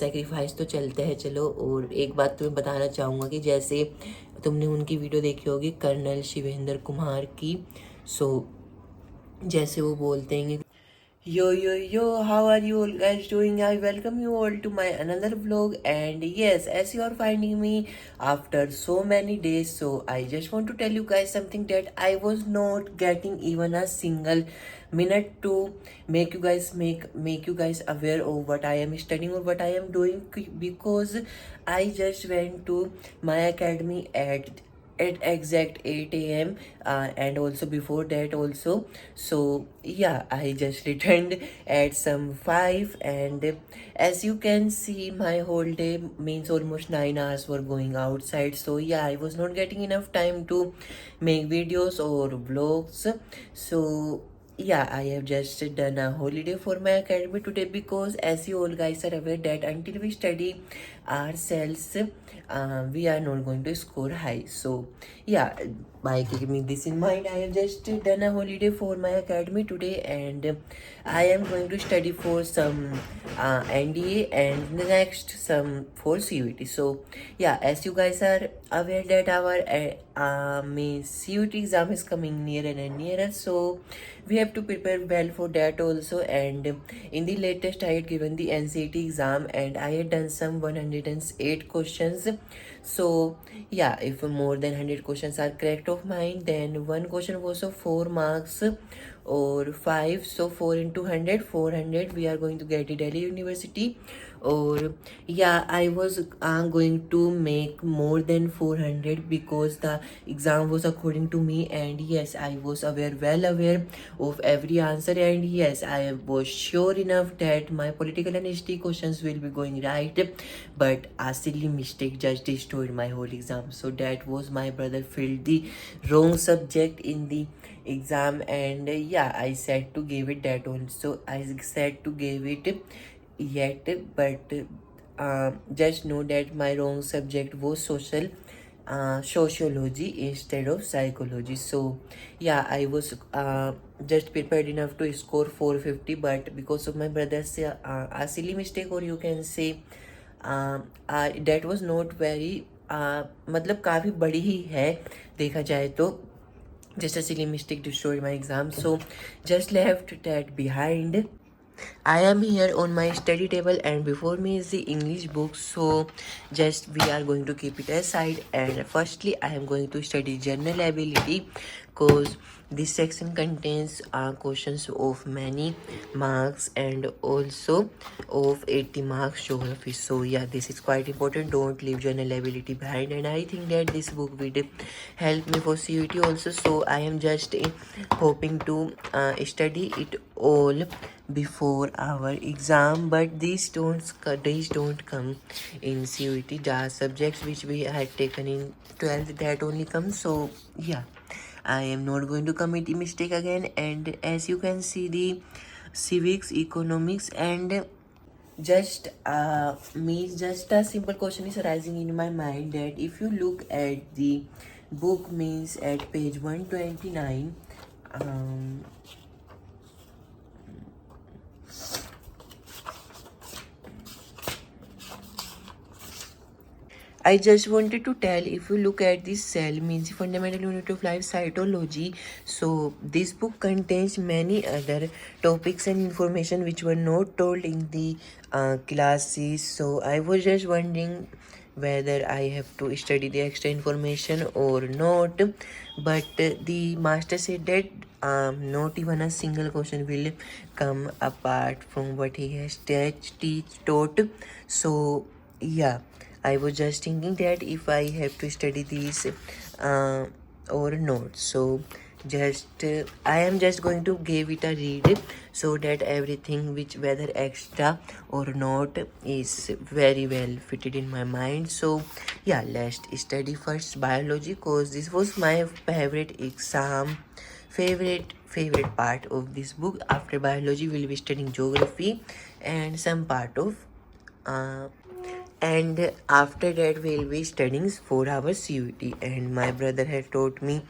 Sacrifice तो चलते हैं चलो। और एक बात तुम्हें बताना चाहूँगा कि जैसे तुमने उनकी वीडियो देखी होगी कर्नल शिवेंद्र कुमार की। सो जैसे वो बोलते हैं yo, how are you all guys doing? I welcome you all to my another vlog. And yes, as you are finding me after so many days, so I just want to tell you guys something that I was not getting even a single minute to make you guys aware of what I am studying or what I am doing, because I just went to my academy at exact 8 a.m. And also before that also. So yeah, I just returned at some 5, and as you can see my whole day means almost 9 hours were going outside. So yeah, I was not getting enough time to make videos or vlogs. So yeah, I have just done a holiday for my academy today, because as you all guys are aware that until we study ourselves, we are not going to score high. So yeah, by keeping this in mind, I have just done a holiday for my academy today, and I am going to study for some NDA and the next some for CUT. So yeah, as you guys are aware that our means CUT exam is coming nearer and nearer, so we have to prepare well for that also. And in the latest I had given the NCT exam and I had done some 108 questions. So yeah, if more than 100 questions are correct of mine, then one question was of 4 marks or 5. So 4 into 100, 400 we are going to get it Delhi University. Or yeah, I was going to make more than 400 because the exam was according to me. And yes, I was well aware of every answer, and yes, I was sure enough that my political and history questions will be going right. But a silly mistake just destroyed my whole exam. So that was my brother filled the wrong subject in the exam. And yeah, I said to give it that also. I said to give it yet, but just know that my wrong subject was sociology instead of psychology. So yeah, I was just prepared enough to score 450, but because of my brother's a silly mistake, or you can say that was not very मतलब काफ़ी बड़ी ही है देखा जाए तो. Just a silly mistake destroyed my exam, so just left that behind. I am here on my study table, and before me is the English book. So just we are going to keep it aside, and firstly I am going to study general ability, because this section contains questions of many marks and also of 80 marks geography. So yeah, this is quite important. Don't leave general ability behind, and I think that this book will help me for CUT also. So I am just hoping to study it all before our exam. But these don't come in CUT. The subjects which we had taken in 12th, that only comes. So yeah, I am not going to commit a mistake again. And as you can see, the civics, economics, and just just a simple question is arising in my mind, that if you look at the book means at page 129, I just wanted to tell, if you look at this cell means fundamental unit of life cytology, so this book contains many other topics and information which were not told in the classes. So I was just wondering whether I have to study the extra information or not. But the master said that not even a single question will come apart from what he has taught. So yeah, I was just thinking that if I have to study these or not. So just I am just going to give it a read, so that everything which whether extra or not is very well fitted in my mind. So yeah, let's study first biology, cause this was my favorite exam, favorite part of this book. After biology we'll be studying geography and some part of uh, and after that we'll be studying 4 hours CUET. And my brother had taught me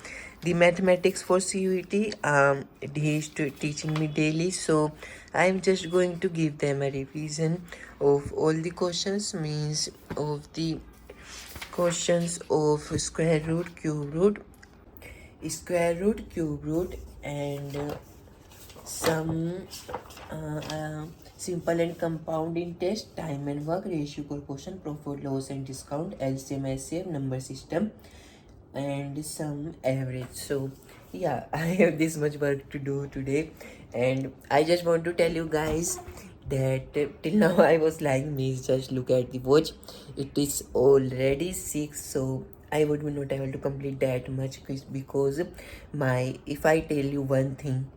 the mathematics for CUET. He is teaching me daily, so I'm just going to give them a revision of all the questions, means of the questions of square root, cube root, cube root, and some simple and compound interest, time and work, ratio, proportion, profit, loss and discount, LCM, HCF, number system, and some average. So yeah, I have this much work to do today, and I just want to tell you guys that till now I was lying. Means just look at the watch, it is already 6, so I would be not able to complete that much because my, if I tell you one thing,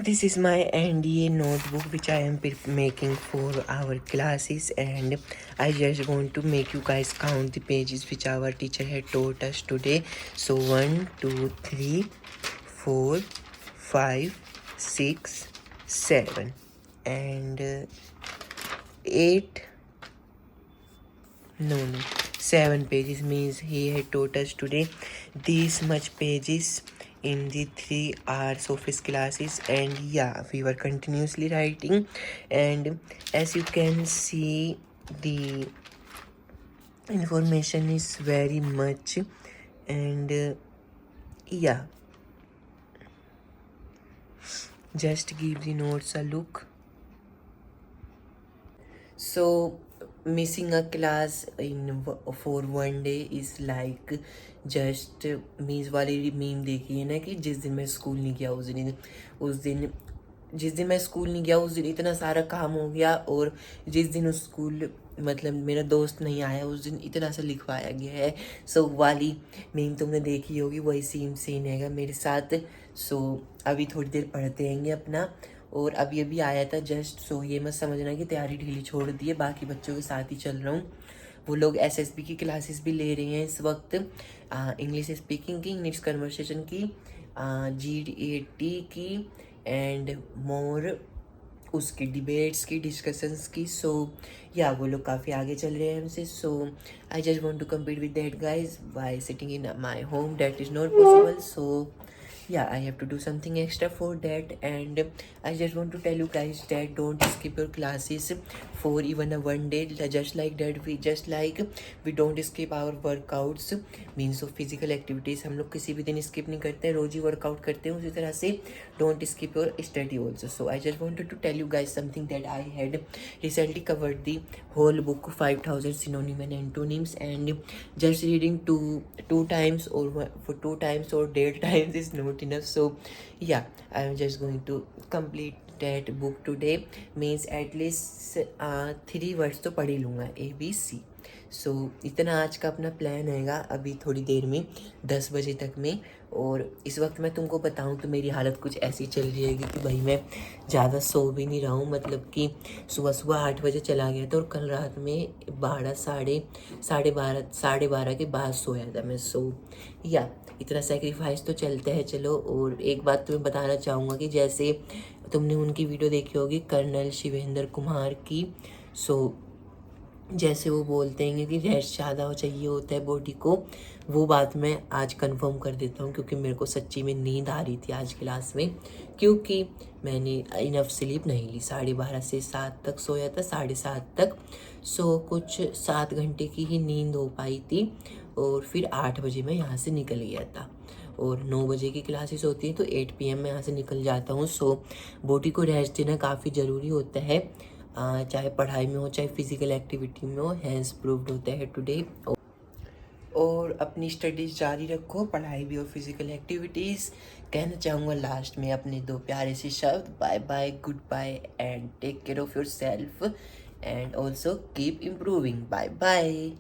this is my NDA notebook which I am making for our classes, and I just want to make you guys count the pages which our teacher had taught us today. So 1 2 3 4 5 6 7 and 8, no 7 pages, means he had taught us today these much pages in the 3 hours of his classes. And yeah, we were continuously writing, and as you can see the information is very much, and yeah, just give the notes a look. So missing a class for one day is like just means वाली meme देखी है ना कि जिस दिन मैं school नहीं गया उस दिन जिस दिन मैं स्कूल नहीं गया उस दिन इतना सारा काम हो गया, और जिस दिन उस स्कूल मतलब मेरा दोस्त नहीं आया उस दिन इतना सा लिखवाया गया है। सो वाली मीम तुमने देखी होगी, वही सीन हैगा मेरे साथ। सो अभी थोड़ी देर पढ़ते रहेंगे अपना, और अभी अभी आया था जस्ट। सो ये मत समझना कि तैयारी ढीली छोड़ दी है, बाकी बच्चों के साथ ही चल रहा हूँ। वो लोग एसएसबी की क्लासेस भी ले रहे हैं इस वक्त, इंग्लिश स्पीकिंग की, इंग्लिश कन्वर्सेशन की, GAT की, एंड मोर उसकी डिबेट्स की, डिस्कशंस की। सो या वो लोग काफ़ी आगे चल रहे हैं हमसे। So I just want to compete with that guys by sitting in my home, that is not possible. So yeah, I have to do something extra for that, and I just want to tell you guys that don't skip your classes for even a one day, just like that we don't skip our workouts, means of physical activities। हम लोग किसी भी दिन skip नहीं करते हैं, रोज ही workout करते हैं, उसी तरह से don't skip your study also। So I just wanted to tell you guys something that I had recently covered the whole book 5000 synonym and antonyms, and just reading two times or for 2 times or 8 times is not enough। So yeah, I'm just going to complete that book today, means at least 3 words तो पढ़ ही लूँगा, ABC। सो इतना आज का अपना plan रहेगा अभी थोड़ी देर में 10 बजे तक में। और इस वक्त मैं तुमको बताऊं तो मेरी हालत कुछ ऐसी चल रही है कि भाई मैं ज़्यादा सो भी नहीं रहा हूँ, मतलब कि सुबह 8 बजे चला गया था, और कल रात में 12 साढ़े 12 के बाद सोया था मैं। सो या इतना सेक्रीफाइस तो चलता है चलो। और एक बात तुम्हें बताना चाहूँगा कि जैसे तुमने उनकी वीडियो देखी होगी कर्नल शिवेंद्र कुमार की, सो जैसे वो बोलते हैं कि रेस्ट ज़्यादा चाहिए होता है बॉडी को, वो बात मैं आज कंफर्म कर देता हूँ, क्योंकि मेरे को सच्ची में नींद आ रही थी आज क्लास में, क्योंकि मैंने इनफ स्लीप नहीं ली। 12:30 से 7 तक सोया था, 7:30 तक। सो कुछ 7 घंटे की ही नींद हो पाई थी, और फिर 8 बजे मैं यहाँ से निकल गया था, और 9 बजे की क्लासेस होती हैं तो 8 PM मैं यहाँ से निकल जाता हूँ। सो बॉडी को रेस्ट देना काफ़ी ज़रूरी होता है, चाहे पढ़ाई में हो चाहे फिजिकल एक्टिविटी में हो, हैज़ प्रूव्ड होता है टुडे। और अपनी स्टडीज़ जारी रखो, पढ़ाई भी और फिजिकल एक्टिविटीज़। कहना चाहूँगा लास्ट में अपने 2 प्यारे से शब्द, bye bye, goodbye, and take care of yourself, and also keep improving. Bye bye.